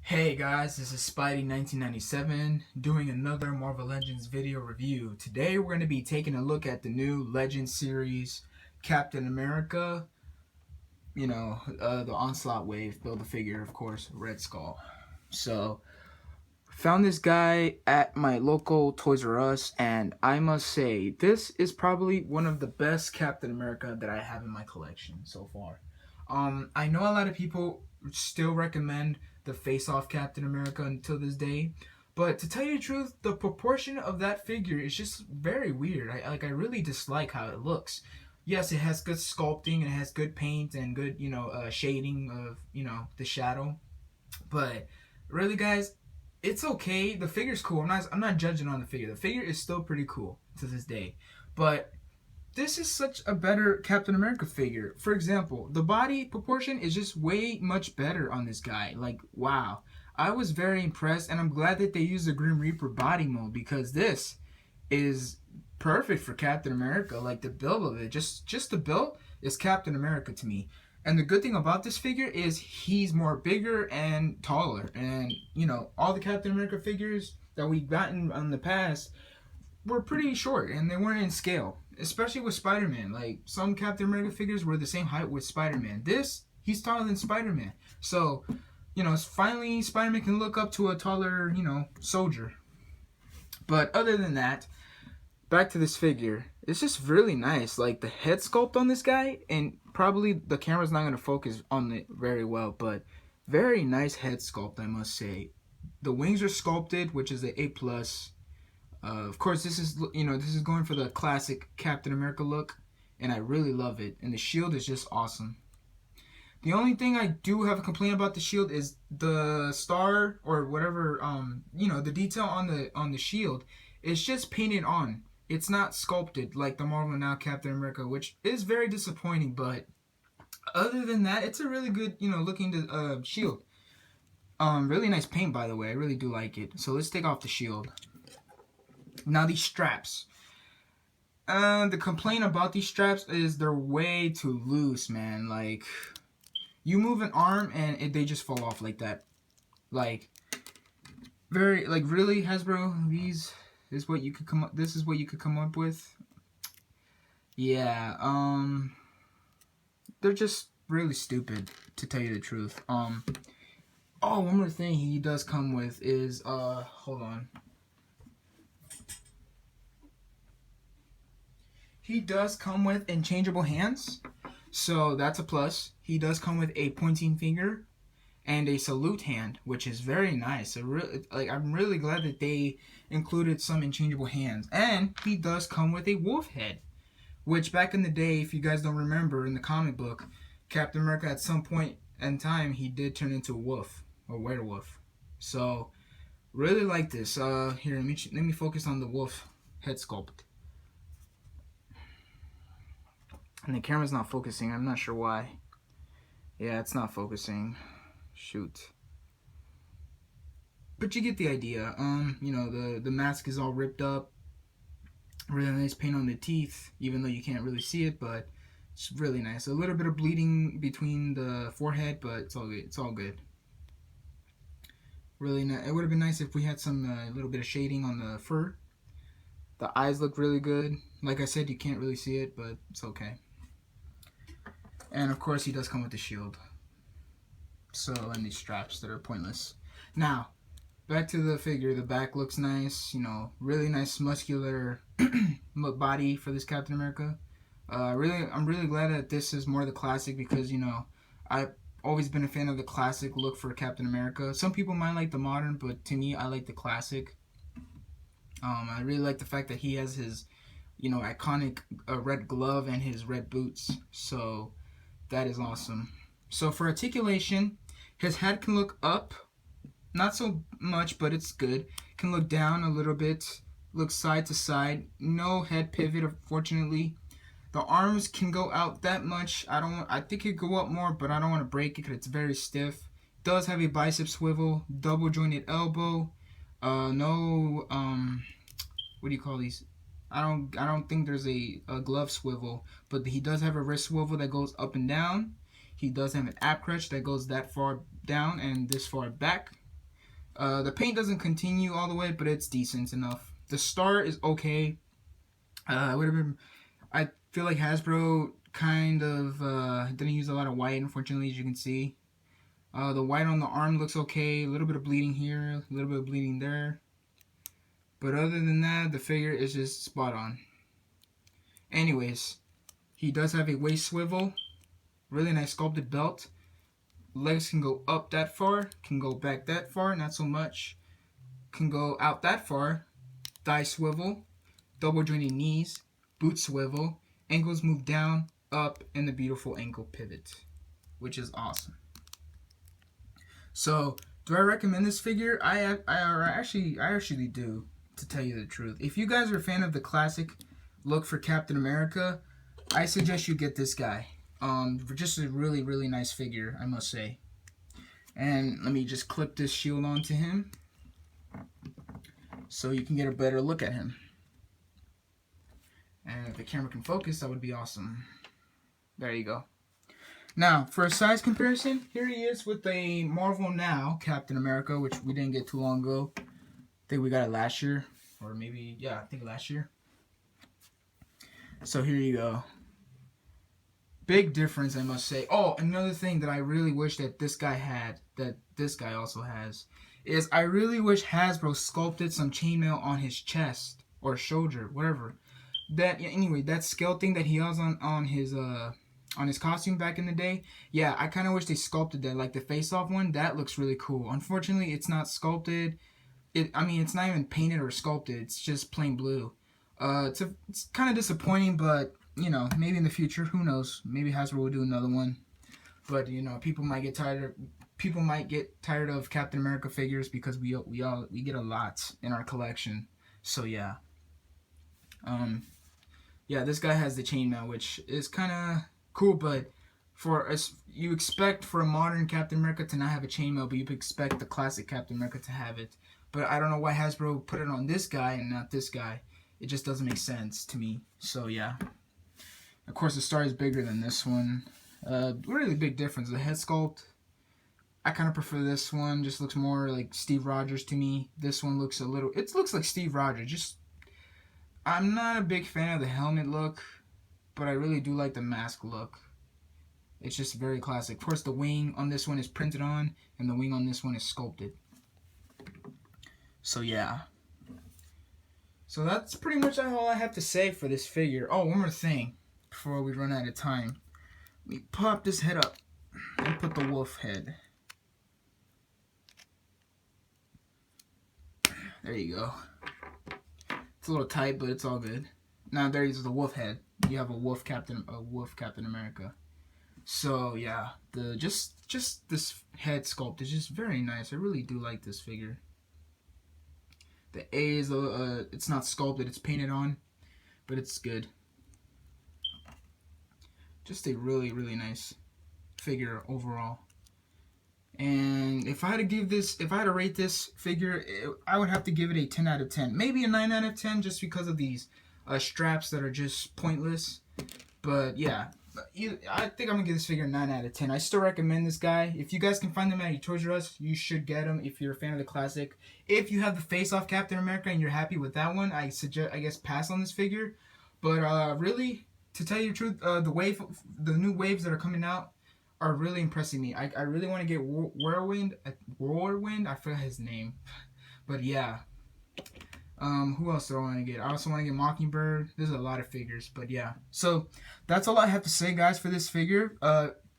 Hey guys, this is Spidey1997 doing another Marvel Legends video review. Today we're going to be taking a look at the new Legends series, Captain America, the Onslaught wave, Build-A-Figure, of course, Red Skull. So, found this guy at my local Toys R Us, and I must say, this is probably one of the best Captain America that I have in my collection so far. I know a lot of people still recommend the face-off Captain America until this day, but to tell you the truth, the proportion of that figure is just very weird. I really dislike how it looks. Yes, it has good sculpting and it has good paint and good shading of the shadow, but really, guys, it's okay. The figure's cool. I'm not judging on the figure. The figure is still pretty cool to this day, but this is such a better Captain America figure. For example, the body proportion is just way much better on this guy. Like, wow. I was very impressed, and I'm glad that they used the Grim Reaper body mode, because this is perfect for Captain America. Like, the build of it, just the build is Captain America to me. And the good thing about this figure is he's more bigger and taller. And, all the Captain America figures that we've gotten in the past were pretty short, and they weren't in scale. Especially with Spider-Man. Like, some Captain America figures were the same height with Spider-Man. He's taller than Spider-Man. So, finally Spider-Man can look up to a taller, soldier. But other than that, back to this figure. It's just really nice. Like, the head sculpt on this guy, and probably the camera's not going to focus on it very well, but very nice head sculpt, I must say. The wings are sculpted, which is an A+. Of course, this is going for the classic Captain America look, and I really love it. And the shield is just awesome. The only thing I do have a complaint about the shield is the star or whatever, the detail on the shield is just painted on. It's not sculpted like the Marvel Now Captain America, which is very disappointing. But other than that, it's a really good, looking shield. Really nice paint, by the way. I really do like it. So let's take off the shield. Now these straps. The complaint about these straps is they're way too loose, man. Like, you move an arm and they just fall off like that. Like, really, Hasbro, this is what you could come up with. Yeah, they're just really stupid, to tell you the truth. Oh, one more thing he does come with is hold on. He does come with interchangeable hands, so that's a plus. He does come with a pointing finger and a salute hand, which is very nice. I'm really glad that they included some interchangeable hands. And he does come with a wolf head, which back in the day, if you guys don't remember, in the comic book, Captain America at some point in time he did turn into a wolf, or werewolf. So really like this. Here, let me focus on the wolf head sculpt. And the camera's not focusing. I'm not sure why. Yeah, it's not focusing. Shoot. But you get the idea. The mask is all ripped up. Really nice paint on the teeth, even though you can't really see it, but it's really nice. A little bit of bleeding between the forehead, but it's all good. It's all good. Really nice. It would have been nice if we had some little bit of shading on the fur. The eyes look really good. Like I said, you can't really see it, but it's okay. And of course, he does come with the shield. So, and these straps that are pointless. Now, back to the figure. The back looks nice. Really nice muscular body for this Captain America. I'm really glad that this is more the classic, because I've always been a fan of the classic look for Captain America. Some people might like the modern, but to me, I like the classic. I really like the fact that he has his, iconic red glove and his red boots. So that is awesome. So for articulation, his head can look up, not so much, but it's good. Can look down a little bit, look side to side. No head pivot, unfortunately. The arms can go out that much. I think it could go up more, but I don't want to break it because it's very stiff. Does have a bicep swivel, double jointed elbow. No, what do you call these? I don't think there's a glove swivel, but he does have a wrist swivel that goes up and down. He does have an ab crutch that goes that far down and this far back. The paint doesn't continue all the way, but it's decent enough. The start is okay. I feel like Hasbro kind of didn't use a lot of white, unfortunately, as you can see. The white on the arm looks okay. A little bit of bleeding here, a little bit of bleeding there. But other than that, the figure is just spot on. Anyways, he does have a waist swivel. Really nice sculpted belt. Legs can go up that far, can go back that far, not so much. Can go out that far. Thigh swivel, double jointed knees, boot swivel, ankles move down, up, and the beautiful ankle pivot, which is awesome. So, do I recommend this figure? I actually do, to tell you the truth. If you guys are a fan of the classic look for Captain America, I suggest you get this guy. Just a really, really nice figure, I must say. And let me just clip this shield onto him so you can get a better look at him. And if the camera can focus, that would be awesome. There you go. Now, for a size comparison, here he is with a Marvel Now Captain America, which we didn't get too long ago. I think we got it last year, or maybe, yeah, I think last year. So here you go. Big difference, I must say. Oh, another thing that I really wish that this guy had, that this guy also has, is I really wish Hasbro sculpted some chainmail on his chest or shoulder, whatever. Anyway, that scale thing that he has on his costume back in the day. Yeah, I kind of wish they sculpted that, like the face-off one. That looks really cool. Unfortunately, it's not sculpted. I mean, it's not even painted or sculpted. It's just plain blue. It's kind of disappointing, but you know, maybe in the future, who knows? Maybe Hasbro will do another one. But you know, people might get tired of Captain America figures because we get a lot in our collection. So yeah. Yeah, this guy has the chainmail, which is kind of cool, but you expect for a modern Captain America to not have a chainmail, but you expect the classic Captain America to have it. But I don't know why Hasbro put it on this guy and not this guy. It just doesn't make sense to me. So yeah. Of course, the star is bigger than this one. Really big difference. The head sculpt, I kind of prefer this one. Just looks more like Steve Rogers to me. This one looks it looks like Steve Rogers. I'm not a big fan of the helmet look, but I really do like the mask look. It's just very classic. Of course, the wing on this one is printed on, and the wing on this one is sculpted. So yeah. So that's pretty much all I have to say for this figure. Oh, one more thing before we run out of time. Let me pop this head up and put the wolf head. There you go. It's a little tight, but it's all good. Now there's the wolf head. You have a wolf Captain America. So yeah, just this head sculpt is just very nice. I really do like this figure. The A is it's not sculpted, it's painted on, but it's good. Just a really, really nice figure overall. And if I had to rate this figure, I would have to give it a 10 out of 10. Maybe a 9 out of 10 just because of these straps that are just pointless. But yeah, I think I'm going to give this figure a 9 out of 10. I still recommend this guy. If you guys can find them at your Toys R Us, you should get them if you're a fan of the classic. If you have the face-off Captain America and you're happy with that one, I guess pass on this figure. But really, to tell you the truth, the new waves that are coming out are really impressing me. I really want to get Whirlwind. I forgot his name. But yeah. Who else do I want to get? I also want to get Mockingbird. There's a lot of figures, but yeah. So that's all I have to say, guys, for this figure.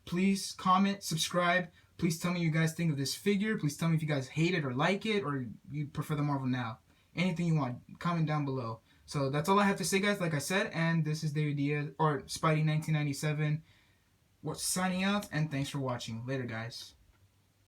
Please comment, subscribe. Please tell me what you guys think of this figure. Please tell me if you guys hate it or like it, or you prefer the Marvel Now. Anything you want, comment down below. So that's all I have to say, guys. Like I said, and this is David Diaz or Spidey 1997. Signing out, and thanks for watching. Later, guys.